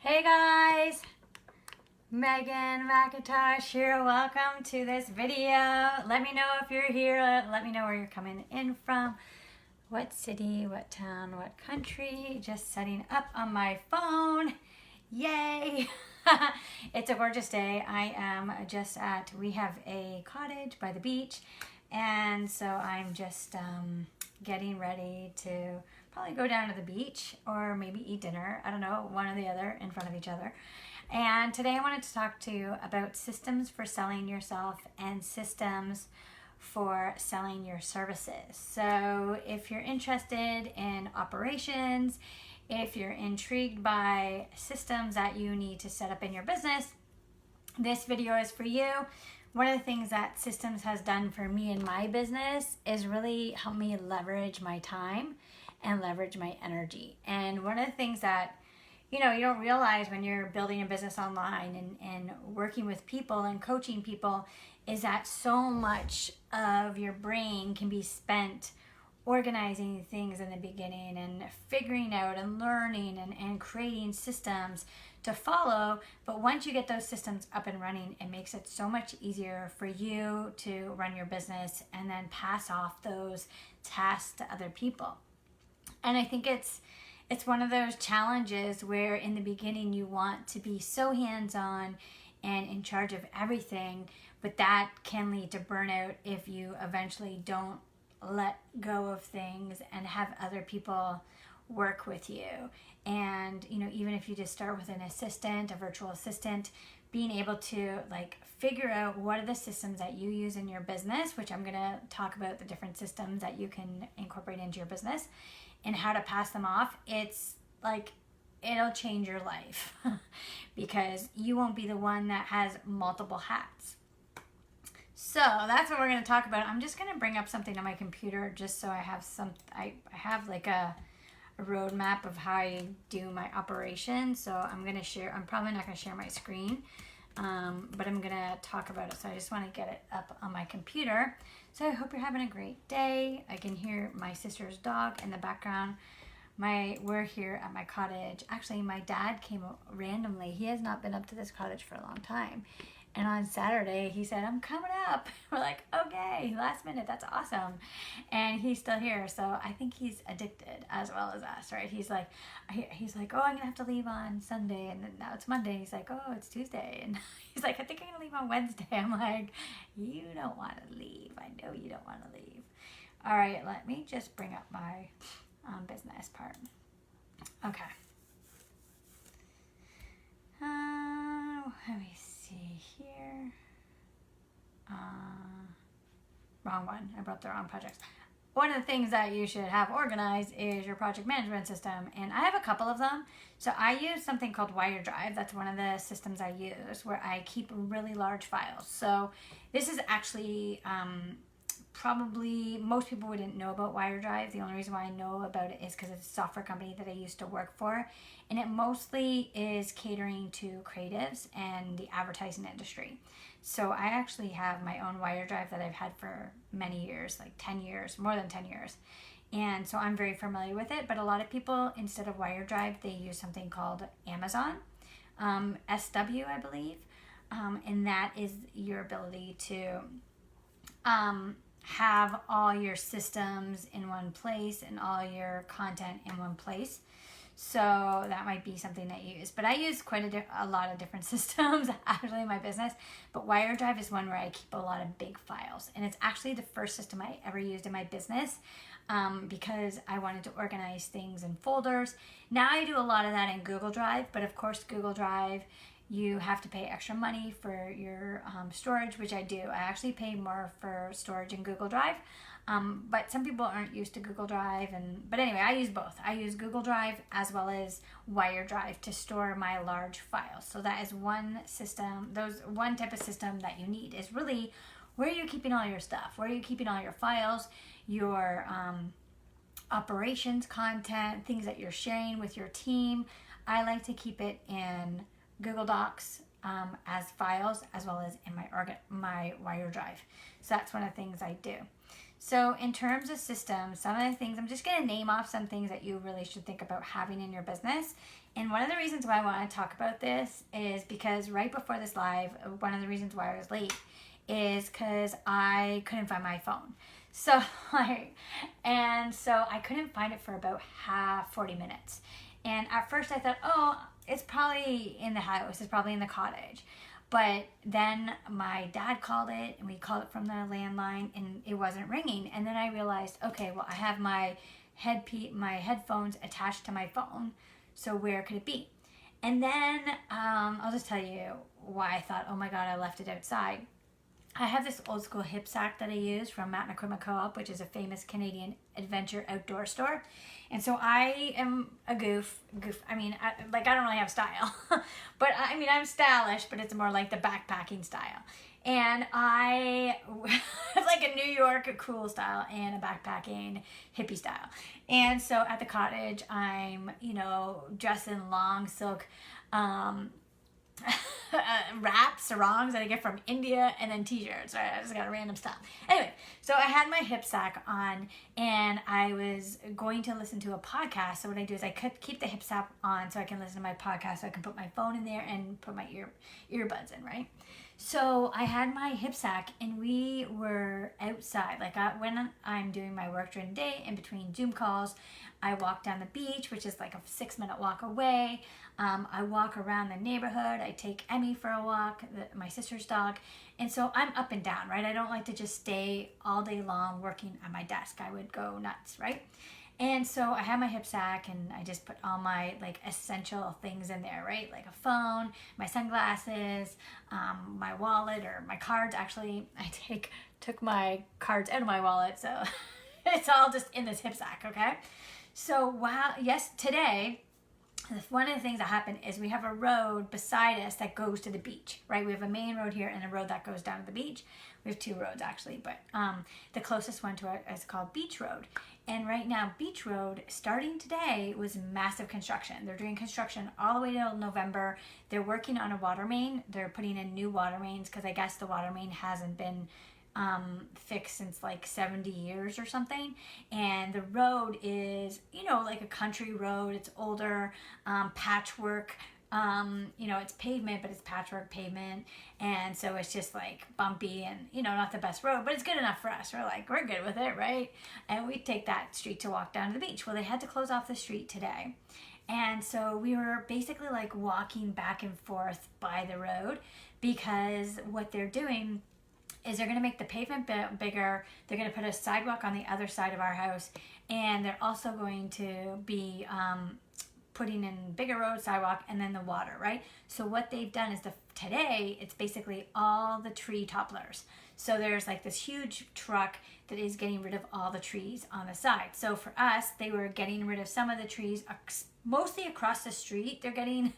Hey guys, Megan McIntosh here. Welcome to this video. Let me know if you're here. Let me know where you're coming in from. What city, what town, what country. Just setting up on my phone. Yay! It's a gorgeous day. I am just we have a cottage by the beach, and so I'm just getting ready to probably go down to the beach or maybe eat dinner. I don't know, one or the other in front of each other. And today I wanted to talk to you about systems for selling yourself and systems for selling your services. So if you're interested in operations, if you're intrigued by systems that you need to set up in your business, this video is for you. One of the things that systems has done for me in my business is really help me leverage my time and leverage my energy. And one of the things that you don't realize when you're building a business online and working with people and coaching people is that so much of your brain can be spent organizing things in the beginning and figuring out and learning and creating systems to follow. But once you get those systems up and running, it makes it so much easier for you to run your business and then pass off those tasks to other people. And I think it's one of those challenges where in the beginning you want to be so hands-on and in charge of everything, but that can lead to burnout if you eventually don't let go of things and have other people work with you. And even if you just start with an assistant, a virtual assistant, being able to figure out what are the systems that you use in your business, which I'm going to talk about the different systems that you can incorporate into your business and how to pass them off. It's it'll change your life because you won't be the one that has multiple hats. So that's what we're going to talk about. I'm just going to bring up something on my computer just so I have I have a roadmap of how I do my operation. So I'm going to share, I'm probably not going to share my screen, but I'm going to talk about it. So I just want to get it up on my computer. So I hope you're having a great day. I can hear my sister's dog in the background. We're here at my cottage. Actually, my dad came randomly. He has not been up to this cottage for a long time. And on Saturday, he said, "I'm coming up." We're like, okay, last minute, that's awesome. And he's still here. So I think he's addicted as well as us, right? He's like, oh, I'm going to have to leave on Sunday. And then now it's Monday. He's like, oh, it's Tuesday. And he's like, I think I'm going to leave on Wednesday. I'm like, you don't want to leave. I know you don't want to leave. All right, let me just bring up my business part. Okay. Let me see here. Wrong one. I brought the wrong projects. One of the things that you should have organized is your project management system. And I have a couple of them. So I use something called OneDrive. That's one of the systems I use where I keep really large files. So this is actually probably most people wouldn't know about OneDrive. The only reason why I know about it is because it's a software company that I used to work for. And it mostly is catering to creatives and the advertising industry. So I actually have my own OneDrive that I've had for many years, like 10 years, more than 10 years. And so I'm very familiar with it. But a lot of people, instead of OneDrive, they use something called Amazon, SW, I believe. And that is your ability to have all your systems in one place and all your content in one place. So that might be something that you use. But I use quite a lot of different systems actually in my business. But OneDrive is one where I keep a lot of big files. And it's actually the first system I ever used in my business because I wanted to organize things in folders. Now I do a lot of that in Google Drive. But of course, Google Drive, you have to pay extra money for your storage, which I do. I actually pay more for storage in Google Drive. But some people aren't used to Google Drive. But anyway, I use both. I use Google Drive as well as OneDrive to store my large files. So that is one system. One type of system that you need is really where are you keeping all your stuff? Where are you keeping all your files, your operations content, things that you're sharing with your team. I like to keep it in Google Docs as files as well as in my OneDrive. So that's one of the things I do. So in terms of systems, some of the things, I'm just going to name off some things that you really should think about having in your business. And one of the reasons why I want to talk about this is because right before this live, one of the reasons why I was late is because I couldn't find my phone. So I couldn't find it for about 40 minutes. And at first I thought, oh, it's probably in the house. It's probably in the cottage. But then my dad called it, and we called it from the landline, and it wasn't ringing. And then I realized, okay, well, I have my headphones attached to my phone, so where could it be? And then I'll just tell you why I thought, oh my God, I left it outside. I have this old school hip sack that I use from Matanakwima Co-op, which is a famous Canadian adventure outdoor store. And so I am a goof. I mean, I don't really have style, but I mean, I'm stylish, but it's more like the backpacking style. And I have like a New York cool style and a backpacking hippie style. And so at the cottage, I'm, dressed in long silk, wraps, sarongs that I get from India, and then t-shirts. Right? I just got random stuff. Anyway, so I had my hip sack on, and I was going to listen to a podcast. So what I do is I could keep the hip sack on so I can listen to my podcast, so I can put my phone in there and put my earbuds in, right? So I had my hip sack, and we were outside. When I'm doing my work during the day, in between Zoom calls, I walk down the beach, which is like a 6-minute walk away. I walk around the neighborhood. I take Emmy for a walk, my sister's dog. And so I'm up and down, right? I don't like to just stay all day long working at my desk. I would go nuts, right? And so I have my hip sack, and I just put all my essential things in there, right? Like a phone, my sunglasses, my wallet, or my cards. Actually, I took my cards out of my wallet, so it's all just in this hip sack, okay? So today, one of the things that happened is we have a road beside us that goes to the beach, right? We have a main road here and a road that goes down to the beach. We have 2 roads actually, but the closest one to it is called Beach Road. And right now, Beach Road, starting today, was massive construction. They're doing construction all the way till November. They're working on a water main. They're putting in new water mains because I guess the water main hasn't been fixed since 70 years or something. And the road is, like a country road. It's older, patchwork. It's pavement, but it's patchwork pavement. And so it's just bumpy and, not the best road, but it's good enough for us. We're good with it, right? And we take that street to walk down to the beach. Well, they had to close off the street today. And so we were basically walking back and forth by the road, because what they're doing is they're going to make the pavement bigger. They're going to put a sidewalk on the other side of our house. And they're also going to be putting in bigger road, sidewalk, and then the water, right? So what they've done is today, it's basically all the tree topplers. So there's this huge truck that is getting rid of all the trees on the side. So for us, they were getting rid of some of the trees, mostly across the street. They're getting,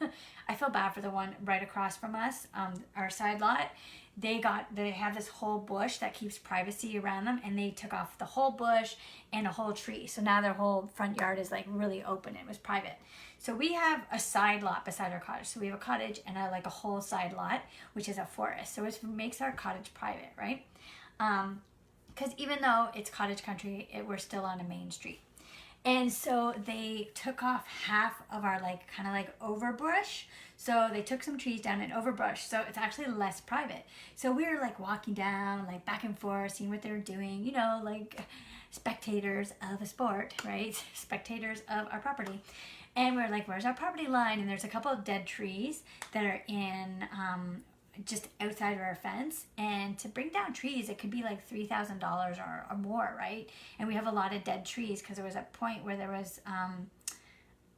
I feel bad for the one right across from us, our side lot. They have this whole bush that keeps privacy around them, and they took off the whole bush and a whole tree. So now their whole front yard is really open. It was private. So we have a side lot beside our cottage. So we have a cottage and a whole side lot, which is a forest. So it makes our cottage private, right? Because even though it's cottage country, we're still on a main street. And so they took off half of our overbrush. So they took some trees down and overbrush. So it's actually less private. So we were walking down, back and forth, seeing what they were doing, spectators of a sport, right? Spectators of our property. And we're where's our property line? And there's a couple of dead trees that are in just outside of our fence. And to bring down trees, it could be $3,000 or more, right? And we have a lot of dead trees because there was a point where there was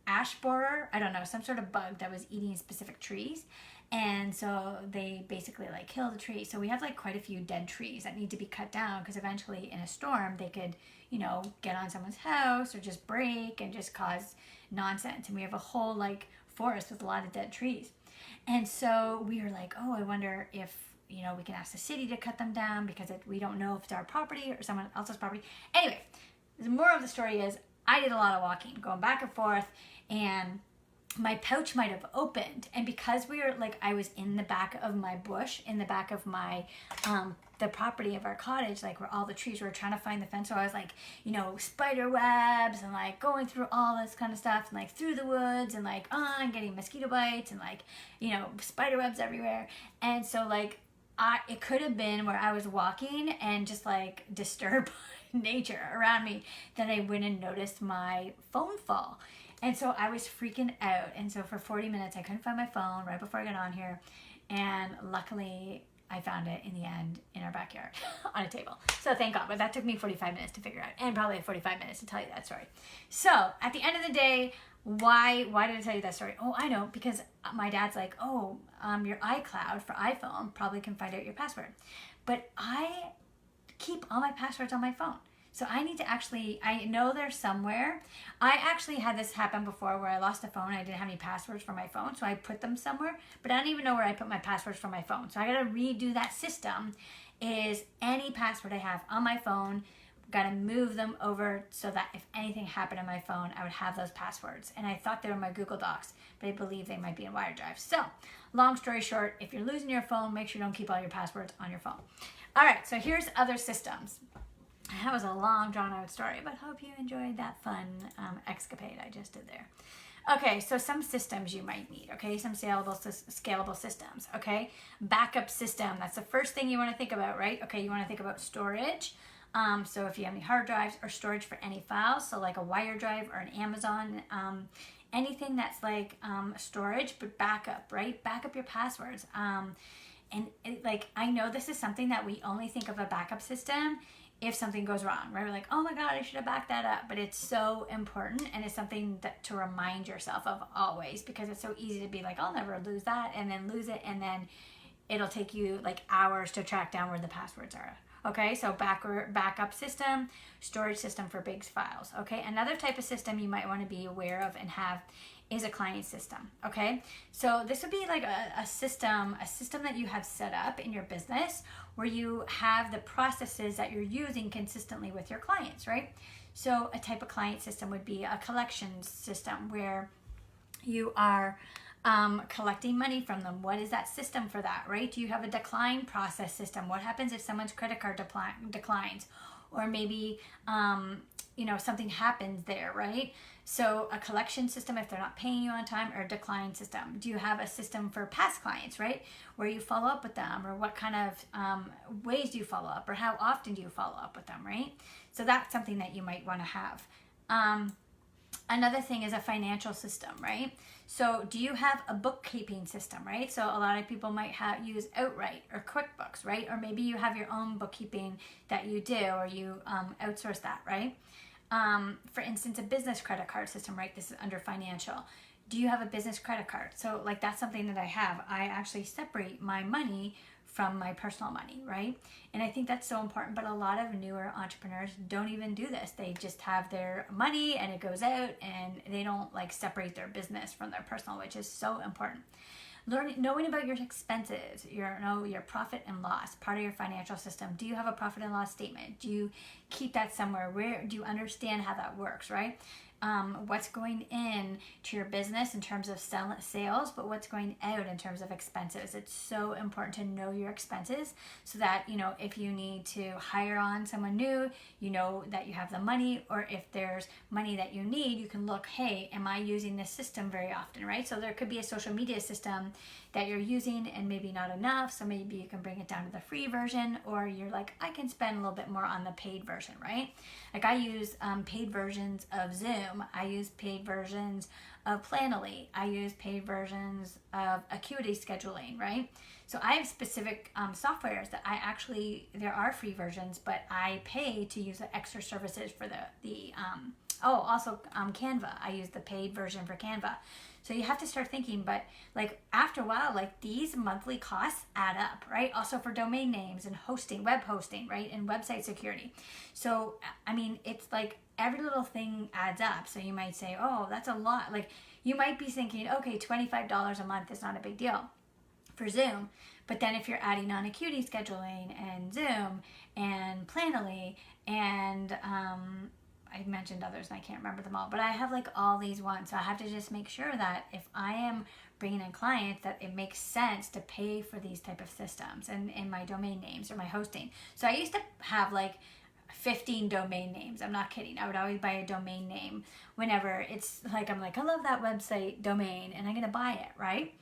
ash borer, I don't know, some sort of bug that was eating specific trees. And so they basically kill the tree. So we have quite a few dead trees that need to be cut down, because eventually in a storm they could, get on someone's house or just break and just cause nonsense. And we have a whole forest with a lot of dead trees. And so we were oh, I wonder if, we can ask the city to cut them down, because we don't know if it's our property or someone else's property. Anyway, the moral of the story is I did a lot of walking, going back and forth, and my pouch might have opened, and because we were like, I was in the back of my bush, in the back of my the property of our cottage, like where all the trees were, trying to find the fence. So I was like, you know, spider webs and like going through all this kind of stuff, and like through the woods, and like and getting mosquito bites, and like, you know, spider webs everywhere. And so like it could have been where I was walking and just like disturbed nature around me, that I went and noticed my phone fall. And so I was freaking out. And so for 40 minutes, I couldn't find my phone right before I got on here. And luckily, I found it in the end in our backyard on a table. So thank God. But that took me 45 minutes to figure out, and probably 45 minutes to tell you that story. So at the end of the day, why did I tell you that story? Oh, I know, because my dad's like, your iCloud for iPhone probably can find out your password. But I keep all my passwords on my phone. So I need to I know they're somewhere. I actually had this happen before where I lost a phone. I didn't have any passwords for my phone, so I put them somewhere, but I don't even know where I put my passwords for my phone. So I gotta redo that system. Is any password I have on my phone, gotta move them over so that if anything happened on my phone, I would have those passwords. And I thought they were in my Google Docs, but I believe they might be in OneDrive. So long story short, if you're losing your phone, make sure you don't keep all your passwords on your phone. All right, so here's other systems. That was a long, drawn-out story, but hope you enjoyed that fun escapade I just did there. Okay, so some systems you might need, okay? Some scalable systems, okay? Backup system, that's the first thing you want to think about, right? Okay, you want to think about storage. So if you have any hard drives or storage for any files, so like a wire drive or an Amazon, anything that's like storage, but backup, right? Backup your passwords. And I know this is something that we only think of a backup system if something goes wrong, right? We're like, oh my God, I should have backed that up. But it's so important, and it's something to remind yourself of always, because it's so easy to be like, I'll never lose that, and then lose it, and then it'll take you like hours to track down where the passwords are. Okay, so backup system, storage system for big files. Okay, another type of system you might want to be aware of and have is a client system. Okay, so this would be like a system that you have set up in your business where you have the processes that you're using consistently with your clients, right? So a type of client system would be a collections system where you are collecting money from them. What is that system for that, right? Do you have a decline process system? What happens if someone's credit card declines? Or maybe, something happens there, right? So a collection system if they're not paying you on time, or a decline system. Do you have a system for past clients, right? Where you follow up with them, or what kind of ways do you follow up, or how often do you follow up with them, right? So that's something that you might want to have. Another thing is a financial system, right? So do you have a bookkeeping system, right? So a lot of people might use Outright or QuickBooks, right? Or maybe you have your own bookkeeping that you do, or you outsource that, right? For instance, a business credit card system, right? This is under financial. Do you have a business credit card? So like that's something that I have. I actually separate my money from my personal money, right? And I think that's so important, but a lot of newer entrepreneurs don't even do this. They just have their money and it goes out, and they don't like separate their business from their personal, which is so important. Knowing about your expenses, your profit and loss, part of your financial system. Do you have a profit and loss statement? Do you keep that somewhere? Where do you understand how that works, right? What's going in to your business in terms of sales, but what's going out in terms of expenses. It's so important to know your expenses so that, if you need to hire on someone new, you know that you have the money, or if there's money that you need, you can look, hey, am I using this system very often, right? So there could be a social media system that you're using and maybe not enough, so maybe you can bring it down to the free version, or you're like, I can spend a little bit more on the paid version, right? Like I use paid versions of Zoom. I use paid versions of Planoly. I use paid versions of Acuity scheduling, right? So I have specific softwares that there are free versions, but I pay to use the extra services for also Canva. I use the paid version for Canva. So you have to start thinking, but like after a while, like these monthly costs add up, right? Also for domain names and hosting, web hosting, right? And website security. So, I mean, it's like every little thing adds up. So you might say, oh, that's a lot. Like you might be thinking, okay, $25 a month is not a big deal for Zoom. But then if you're adding on Acuity scheduling and Zoom and Planoly and I mentioned others and I can't remember them all, but I have like all these ones. So I have to just make sure that if I am bringing in clients, that it makes sense to pay for these type of systems and my domain names or my hosting. So I used to have like 15 domain names. I'm not kidding. I would always buy a domain name whenever it's like, I'm like, I love that website domain and I'm going to buy it, right?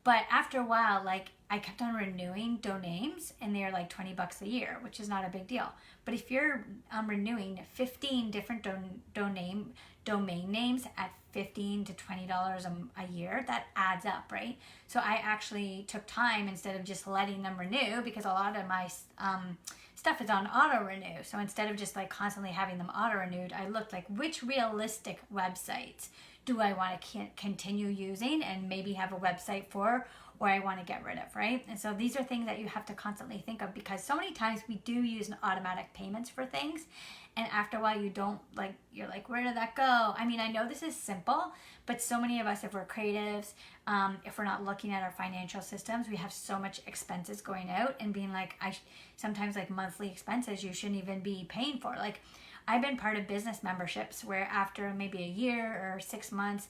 But after a while, like I kept on renewing domains and they're like $20 a year, which is not a big deal. But if you're renewing 15 different domain names at $15 to $20 a year, that adds up, right? So I actually took time instead of just letting them renew, because a lot of my stuff is on auto renew. So instead of just like constantly having them auto renewed, I looked like which realistic websites do I want to continue using and maybe have a website for, or I want to get rid of, right? And so these are things that you have to constantly think of, because so many times we do use an automatic payments for things, and after a while you don't like, you're like, where did that go? I mean, I know this is simple, but so many of us, if we're creatives, if we're not looking at our financial systems, we have so much expenses going out and being like, sometimes like monthly expenses you shouldn't even be paying for. Like I've been part of business memberships where after maybe a year or 6 months,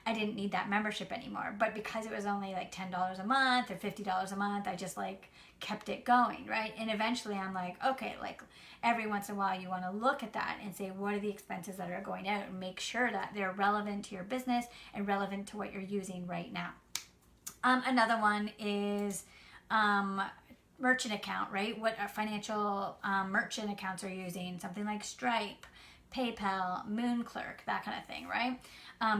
I didn't need that membership anymore. But because it was only like $10 a month or $50 a month, I just like kept it going, right? And eventually I'm like, okay, like every once in a while you want to look at that and say, what are the expenses that are going out, and make sure that they're relevant to your business and relevant to what you're using right now. Another one is merchant account, right? What financial merchant accounts are using, something like Stripe, PayPal, Moonclerk, that kind of thing, right?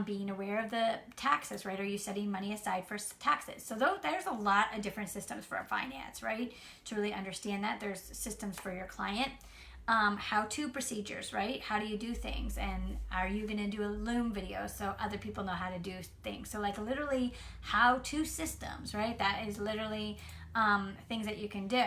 Being aware of the taxes, right? Are you setting money aside for taxes? So there's a lot of different systems for finance, right? To really understand that, there's systems for your client. How-to procedures, right? How do you do things? And are you going to do a Loom video so other people know how to do things? So like literally how-to systems, right? That is literally things that you can do.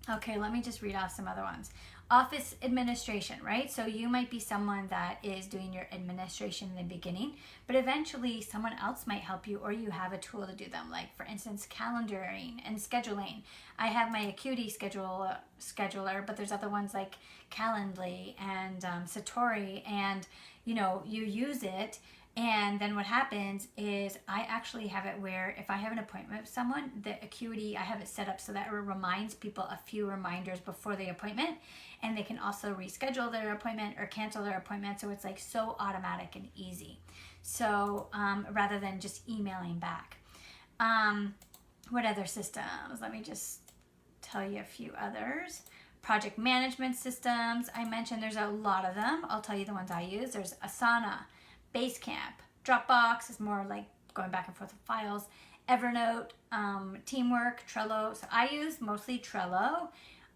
Okay, let me just read off some other ones. Office administration, right? So you might be someone that is doing your administration in the beginning, but eventually someone else might help you, or you have a tool to do them. Like for instance, calendaring and scheduling. I have my Acuity scheduler, but there's other ones like Calendly and Satori, and you know, you use it. And then what happens is I actually have it where if I have an appointment with someone, the Acuity, I have it set up so that it reminds people a few reminders before the appointment, and they can also reschedule their appointment or cancel their appointment. So it's like so automatic and easy. So rather than just emailing back. What other systems? Let me just tell you a few others. Project management systems. I mentioned there's a lot of them. I'll tell you the ones I use. There's Asana, Basecamp, Dropbox is more like going back and forth with files, Evernote, Teamwork, Trello. So I use mostly Trello,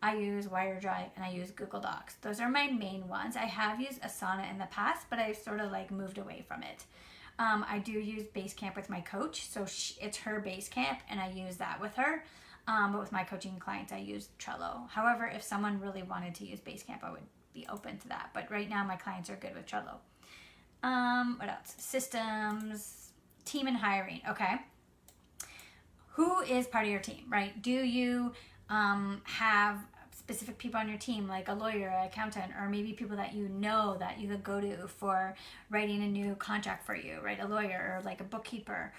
I use WireDrive, and I use Google Docs. Those are my main ones. I have used Asana in the past, but I've sort of like moved away from it. I do use Basecamp with my coach, so it's her Basecamp, and I use that with her. But with my coaching clients, I use Trello. However, if someone really wanted to use Basecamp, I would be open to that. But right now, my clients are good with Trello. What else? Systems, team and hiring. Okay. Who is part of your team, right? Do you have specific people on your team, like a lawyer, an accountant, or maybe people that you know that you could go to for writing a new contract for you, right? A lawyer or like a bookkeeper,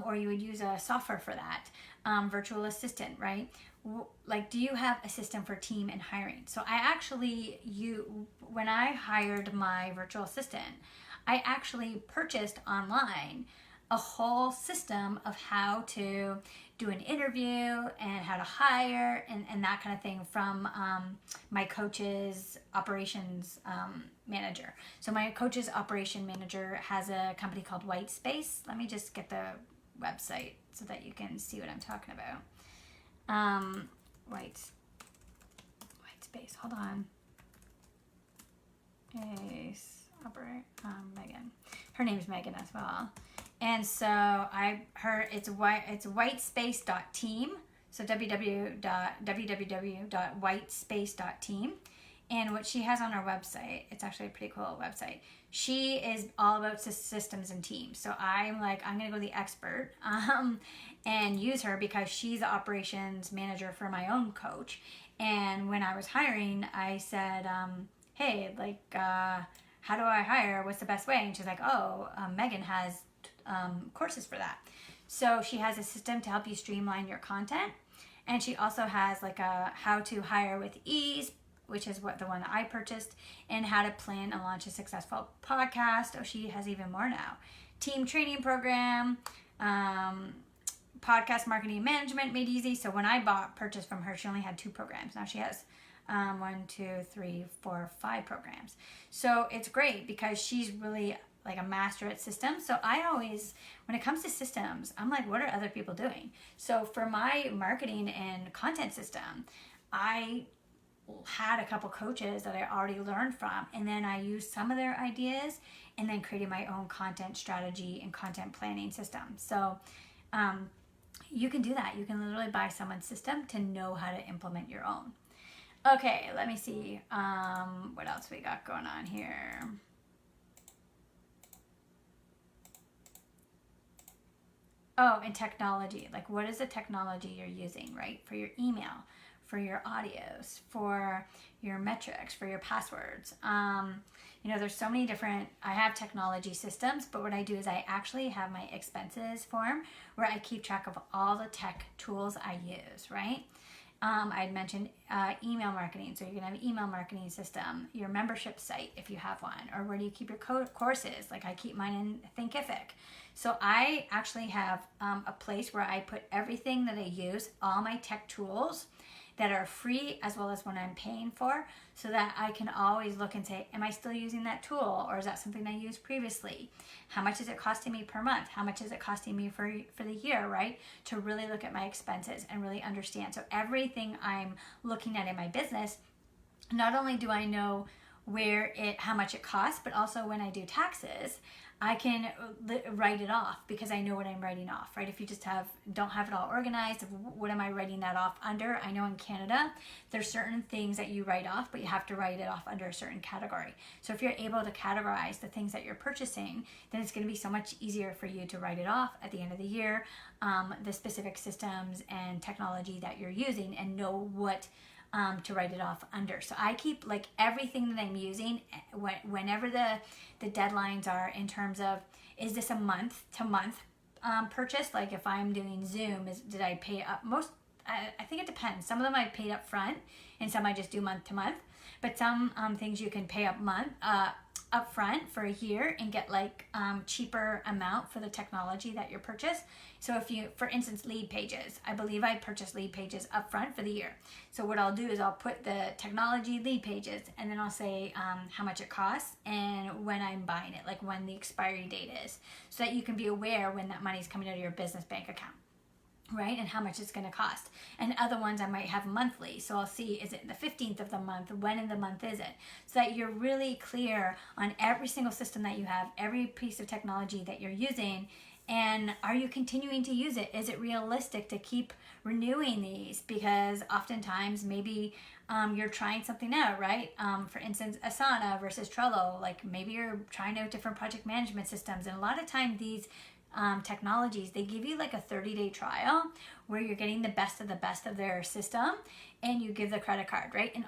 or you would use a software for that, virtual assistant, right? Like, do you have a system for team and hiring? So I actually, when I hired my virtual assistant, I actually purchased online a whole system of how to do an interview and how to hire and that kind of thing from my coach's operations manager. So my coach's operation manager has a company called White Space. Let me just get the website so that you can see what I'm talking about. White Space, hold on. Megan. Her name's Megan as well. And so it's whitespace.team. So www.whitespace.team. And what she has on her website, it's actually a pretty cool website. She is all about systems and teams. So I'm like, I'm going to go the expert and use her because she's the operations manager for my own coach. And when I was hiring, I said, hey, like, how do I hire? What's the best way? And she's like, oh, Megan has courses for that. So she has a system to help you streamline your content. And she also has like a how to hire with ease, which is what the one that I purchased, and how to plan and launch a successful podcast. Oh, she has even more now. Team training program, podcast marketing and management made easy. So when I purchased from her, she only had 2 programs. Now she has 5 programs. So it's great because she's really like a master at systems. So I always, when it comes to systems, I'm like, what are other people doing? So for my marketing and content system, I had a couple coaches that I already learned from, and then I used some of their ideas and then created my own content strategy and content planning system. So you can do that. You can literally buy someone's system to know how to implement your own. Okay, let me see what else we got going on here. Oh, and technology. Like, what is the technology you're using, right? For your email, for your audios, for your metrics, for your passwords. There's so many different, I have technology systems, but what I do is I actually have my expenses form where I keep track of all the tech tools I use, right? I'd mentioned email marketing. So you're going to have an email marketing system, your membership site if you have one, or where do you keep your courses? Like I keep mine in Thinkific. So I actually have a place where I put everything that I use, all my tech tools that are free as well as when I'm paying for, so that I can always look and say, am I still using that tool, or is that something I used previously? How much is it costing me per month? How much is it costing me for the year, right? To really look at my expenses and really understand. So everything I'm looking at in my business, not only do I know how much it costs, but also when I do taxes, I can write it off because I know what I'm writing off, right? If you just don't have it all organized, what am I writing that off under? I know in Canada, there's certain things that you write off, but you have to write it off under a certain category. So if you're able to categorize the things that you're purchasing, then it's going to be so much easier for you to write it off at the end of the year, the specific systems and technology that you're using, and know what to write it off under. So I keep like everything that I'm using whenever the deadlines are, in terms of, is this a month to month purchase? Like if I'm doing Zoom, did I pay up? I think it depends. Some of them I paid up front, and some I just do month to month. But some things you can pay up front for a year and get like cheaper amount for the technology that you purchase. So if you, for instance, lead pages, I believe I purchased lead pages up front for the year. So what I'll do is I'll put the technology lead pages, and then I'll say how much it costs and when I'm buying it, like when the expiry date is, so that you can be aware when that money's coming out of your business bank account, right? And how much it's going to cost. And other ones I might have monthly. So I'll see, is it the 15th of the month? When in the month is it? So that you're really clear on every single system that you have, every piece of technology that you're using. And are you continuing to use it? Is it realistic to keep renewing these? Because oftentimes maybe you're trying something out, right? For instance, Asana versus Trello. Like maybe you're trying out different project management systems. And a lot of time these technologies, they give you like a 30-day trial where you're getting the best of their system, and you give the credit card, right? And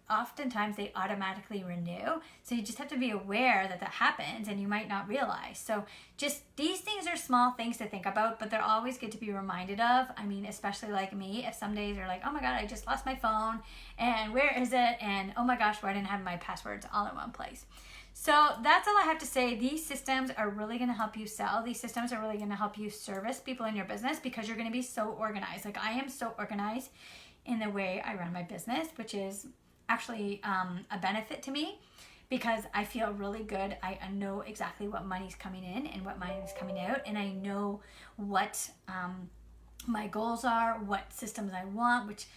oftentimes they automatically renew. So you just have to be aware that happens, and you might not realize. So just these things are small things to think about, but they're always good to be reminded of. I mean, especially like me, if some days are like, oh my God, I just lost my phone, and where is it? And oh my gosh, why didn't I have my passwords all in one place? So that's all I have to say. These systems are really going to help you sell. These systems are really going to help you service people in your business, because you're going to be so organized. Like I am so organized in the way I run my business, which is actually a benefit to me, because I feel really good. I know exactly what money's coming in and what money is coming out, and I know what my goals are, what systems I want, which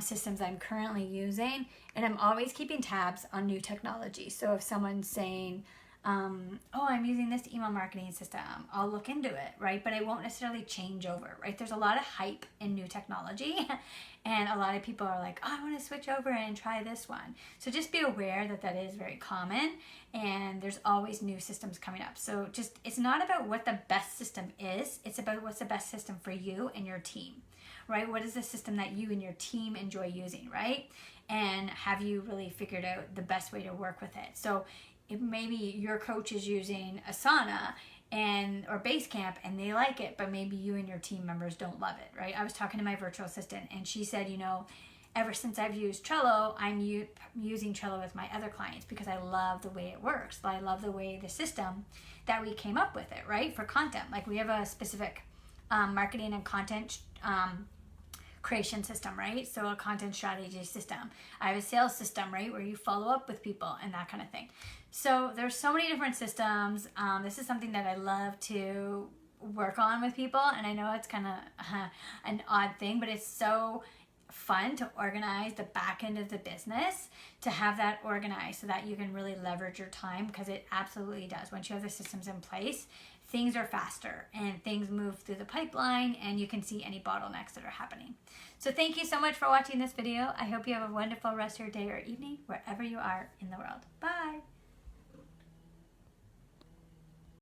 systems I'm currently using, and I'm always keeping tabs on new technology. So if someone's saying, oh, I'm using this email marketing system, I'll look into it, right? But I won't necessarily change over, right? There's a lot of hype in new technology, and a lot of people are like, oh, I want to switch over and try this one. So just be aware that is very common, and there's always new systems coming up. So just, it's not about what the best system is, it's about what's the best system for you and your team, right? What is the system that you and your team enjoy using, right? And have you really figured out the best way to work with it? So if maybe your coach is using Asana or Basecamp and they like it, but maybe you and your team members don't love it, right? I was talking to my virtual assistant and she said, ever since I've used Trello, I'm using Trello with my other clients because I love the way it works. I love the way the system that we came up with it, right? For content. Like we have a specific marketing and content creation system, right? So a content strategy system. I have a sales system, right? Where you follow up with people and that kind of thing. So there's so many different systems. This is something that I love to work on with people. And I know it's kind of an odd thing, but it's so fun to organize the back end of the business, to have that organized so that you can really leverage your time, because it absolutely does. Once you have the systems in place, things are faster and things move through the pipeline and you can see any bottlenecks that are happening. So thank you so much for watching this video. I hope you have a wonderful rest of your day or evening wherever you are in the world. Bye.